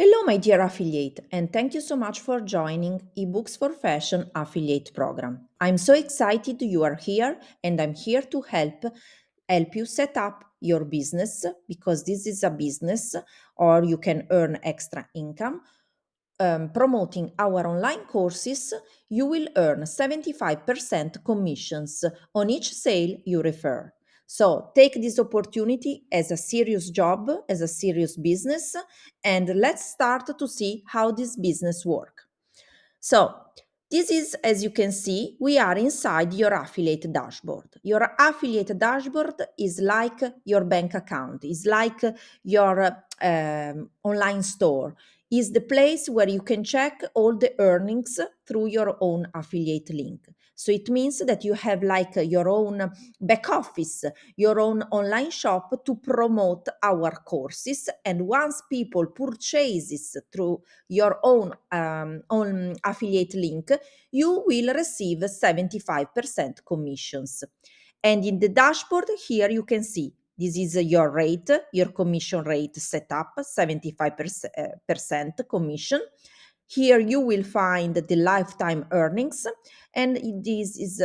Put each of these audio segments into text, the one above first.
Hello, my dear affiliate, and thank you so much for joining Ebooks4fashion affiliate program. I'm so excited you are here, and I'm here to help you set up your business because this is a business, or you can earn extra income. Promoting our online courses, you will earn 75% commissions on each sale you refer. So take this opportunity as a serious job, as a serious business, and let's start to see how this business works. So this is, as you can see, we are inside your affiliate dashboard. Your affiliate dashboard is like your bank account, is like your online store, is the place where you can check all the earnings through your own affiliate link. So it means that you have like your own back office, your own online shop to promote our courses. And once people purchases through your own affiliate link, you will receive 75% commissions. And in the dashboard here, you can see this is your rate, your commission rate set up, 75% commission. Here you will find the lifetime earnings, and this is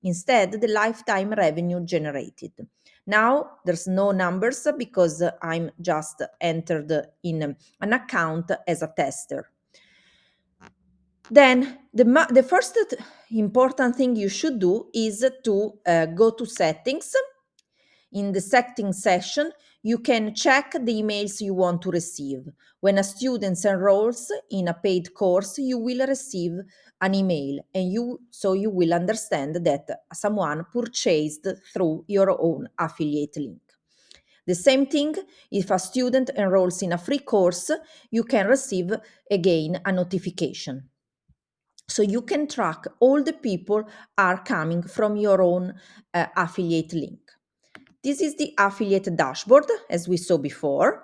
instead the lifetime revenue generated. Now there's no numbers because I'm just entered in an account as a tester. Then the first important thing you should do is to go to settings. In the settings section, you can check the emails you want to receive. When a student enrolls in a paid course, you will receive an email, and you will understand that someone purchased through your own affiliate link. The same thing if a student enrolls in a free course, you can receive again a notification. So you can track all the people are coming from your own affiliate link. This is the affiliate dashboard, as we saw before.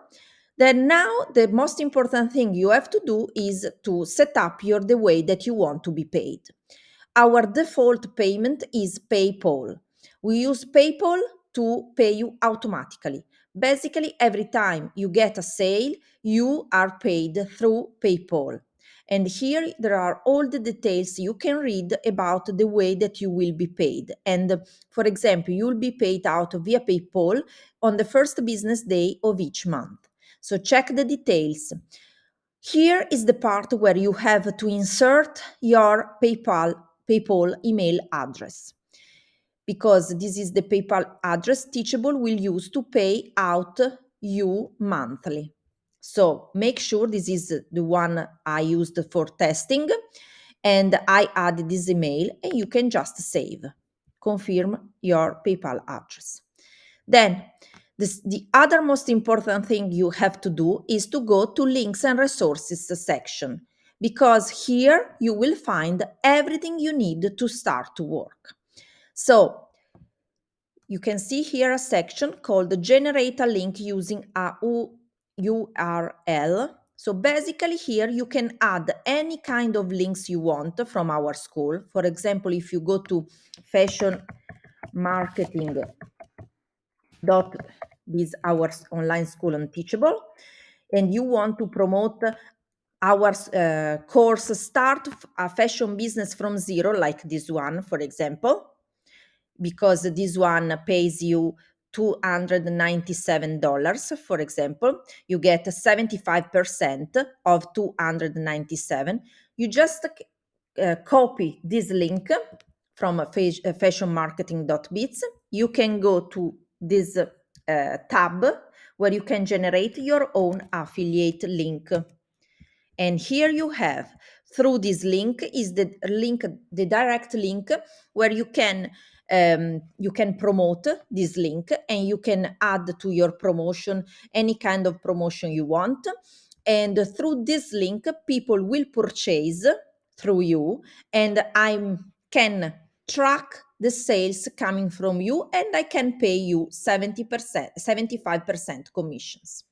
Then now the most important thing you have to do is to set up the way that you want to be paid. Our default payment is PayPal. We use PayPal to pay you automatically. Basically, every time you get a sale, you are paid through PayPal. And here there are all the details you can read about the way that you will be paid. And for example, you will be paid out via PayPal on the first business day of each month. So check the details. Here is the part where you have to insert your PayPal email address, because this is the PayPal address Teachable will use to pay out you monthly. So make sure this is the one I used for testing, and I added this email, and you can just save. Confirm your PayPal address. Then the other most important thing you have to do is to go to links and resources section, because here you will find everything you need to start to work. So you can see here a section called generate a link using a URL. So basically here you can add any kind of links you want from our school. For example, if you go to fashion marketing dot is our online school on Teachable, and you want to promote our course start a fashion business from zero, like this one, for example, because this one pays you $297, for example, you get 75% of 297. You just copy this link from fashionmarketing.biz. You can go to this tab where you can generate your own affiliate link. And here you have, through this link is the link, the direct link where you can promote this link, and you can add to your promotion any kind of promotion you want. And through this link, people will purchase through you, and I can track the sales coming from you, and I can pay you 70%, 75% commissions.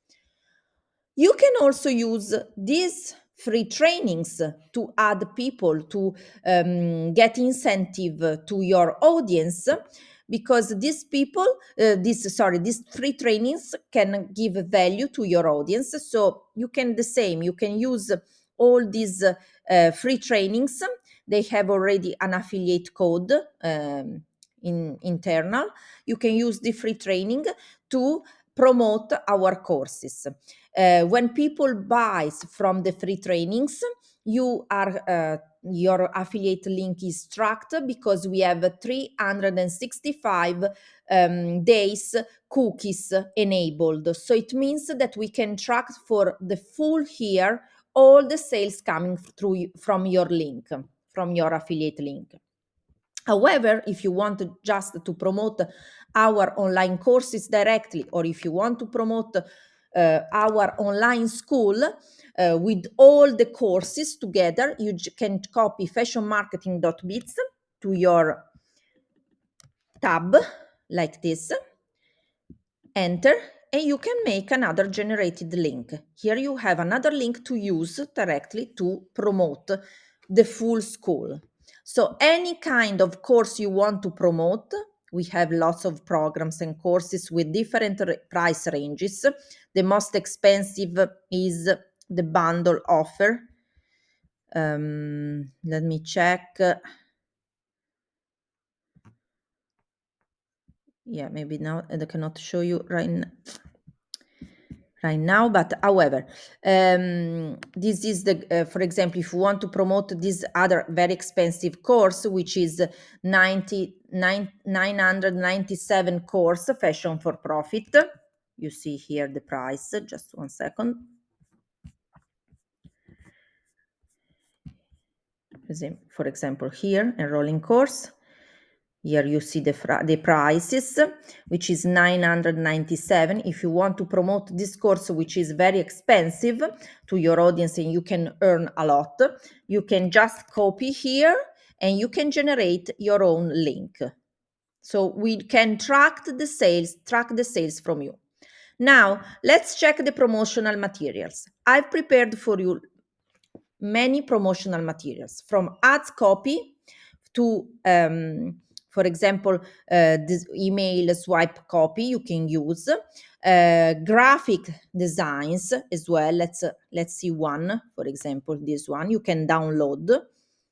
You can also use these free trainings to add people, to get incentive to your audience, because these people, these free trainings can give value to your audience. So you can the same, you can use all these free trainings. They have already an affiliate code in internal. You can use the free training to promote our courses. When people buys from the free trainings, you are your affiliate link is tracked because we have 365 days cookies enabled. So it means that we can track for the full year all the sales coming through from your link, from your affiliate link. However, if you want just to promote our online courses directly, or if you want to promote our online school with all the courses together, you can copy fashionmarketing.biz to your tab like this, enter, and you can make another generated link. Here you have another link to use directly to promote the full school. So any kind of course you want to promote, we have lots of programs and courses with different price ranges. The most expensive is the bundle offer. Let me check. Yeah, maybe now I cannot show you right now, but however, this is the for example, if you want to promote this other very expensive course, which is 997 course, fashion for profit. You see here the price, just 1 second. For example, here enrolling course. Here you see the prices, which is 997. If you want to promote this course, which is very expensive to your audience and you can earn a lot, you can just copy here and you can generate your own link. So we can track the sales from you. Now, let's check the promotional materials. I've prepared for you many promotional materials, from ads copy to for example, this email swipe copy you can use, graphic designs as well. Let's see one, for example, this one. You can download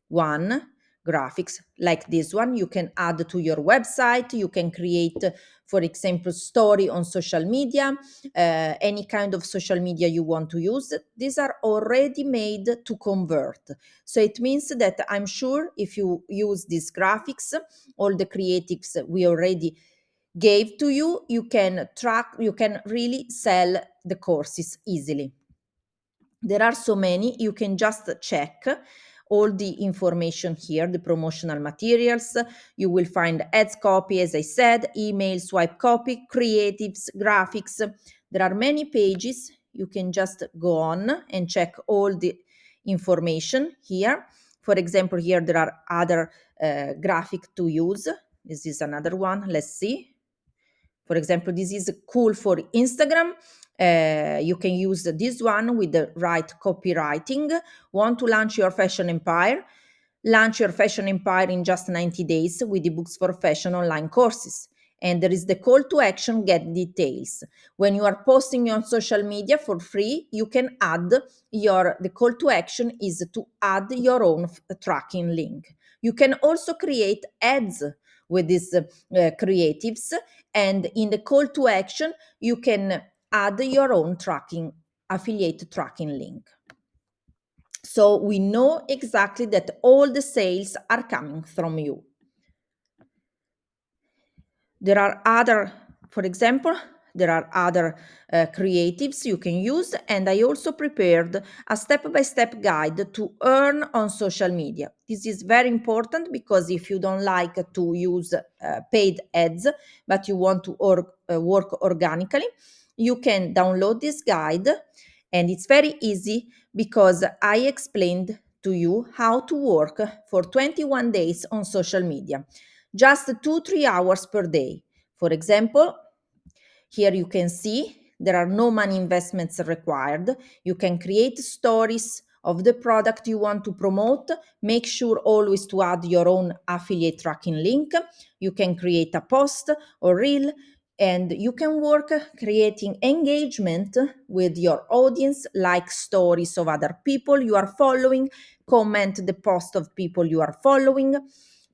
one graphics like this one. You can add to your website. You can create, for example, story on social media, any kind of social media you want to use. These are already made to convert. So it means that I'm sure if you use these graphics, all the creatives we already gave to you, you can really sell the courses easily. There are so many, you can just check all the information here, the promotional materials. You will find ads copy, as I said, email swipe copy, creatives, graphics. There are many pages. You can just go on and check all the information here. For example, here there are other graphic to use. This is another one. Let's see. For example, this is cool for Instagram. You can use this one with the right copywriting. Want to launch your fashion empire? Launch your fashion empire in just 90 days with Ebooks4fashion online courses. And there is the call to action, get details. When you are posting on social media for free, you can add the call to action is to add your own tracking link. You can also create ads with these creatives, and in the call to action, you can add your own affiliate tracking link. So we know exactly that all the sales are coming from you. There are other, for example, there are other creatives you can use, and I also prepared a step-by-step guide to earn on social media. This is very important because if you don't like to use paid ads, but you want to work organically, you can download this guide, and it's very easy because I explained to you how to work for 21 days on social media. Just 2-3 hours per day. For example, here you can see there are no money investments required. You can create stories of the product you want to promote. Make sure always to add your own affiliate tracking link. You can create a post or reel, and you can work creating engagement with your audience, like stories of other people you are following, comment the post of people you are following,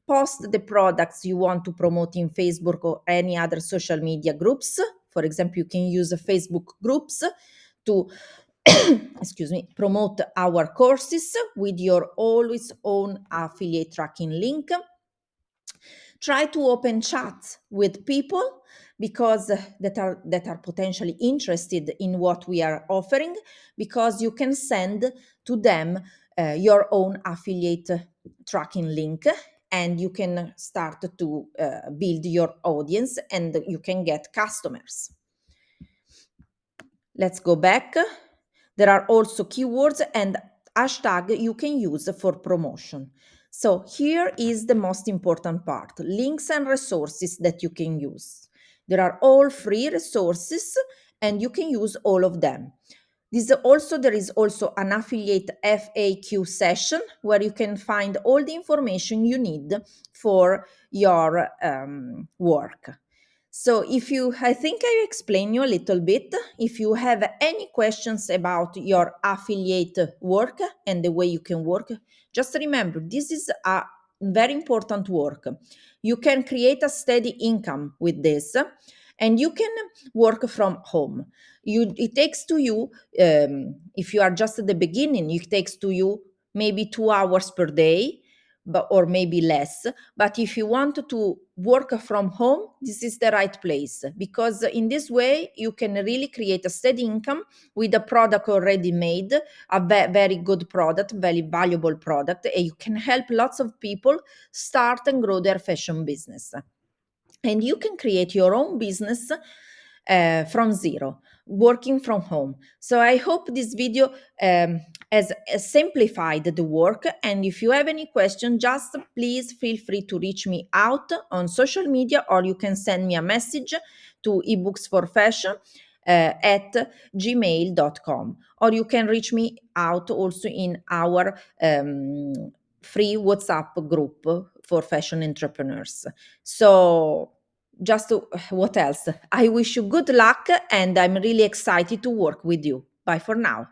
post the products you want to promote in Facebook or any other social media groups. For example, you can use Facebook groups to excuse me, promote our courses with your always own affiliate tracking link. Try to open chats with people because that are potentially interested in what we are offering, because you can send to them your own affiliate tracking link, and you can start to build your audience and you can get customers. Let's go back. There are also keywords and hashtag you can use for promotion. So here is the most important part: links and resources that you can use. There are all free resources and you can use all of them. There is also an affiliate FAQ session where you can find all the information you need for your work. So I think I explained you a little bit. If you have any questions about your affiliate work and the way you can work, just remember, this is a very important work. You can create a steady income with this, and you can work from home. It takes to you, if you are just at the beginning, it takes to you maybe 2 hours per day, or maybe less. But if you want to work from home, this is the right place, because in this way you can really create a steady income with a product already made, a very good product, very valuable product, and you can help lots of people start and grow their fashion business. And you can create your own business from zero, working from home. So I hope this video has simplified the work. And if you have any question, just please feel free to reach me out on social media, or you can send me a message to ebooks4fashion at gmail.com, or you can reach me out also in our free WhatsApp group for fashion entrepreneurs. So just what else? I wish you good luck, and I'm really excited to work with you. Bye for now.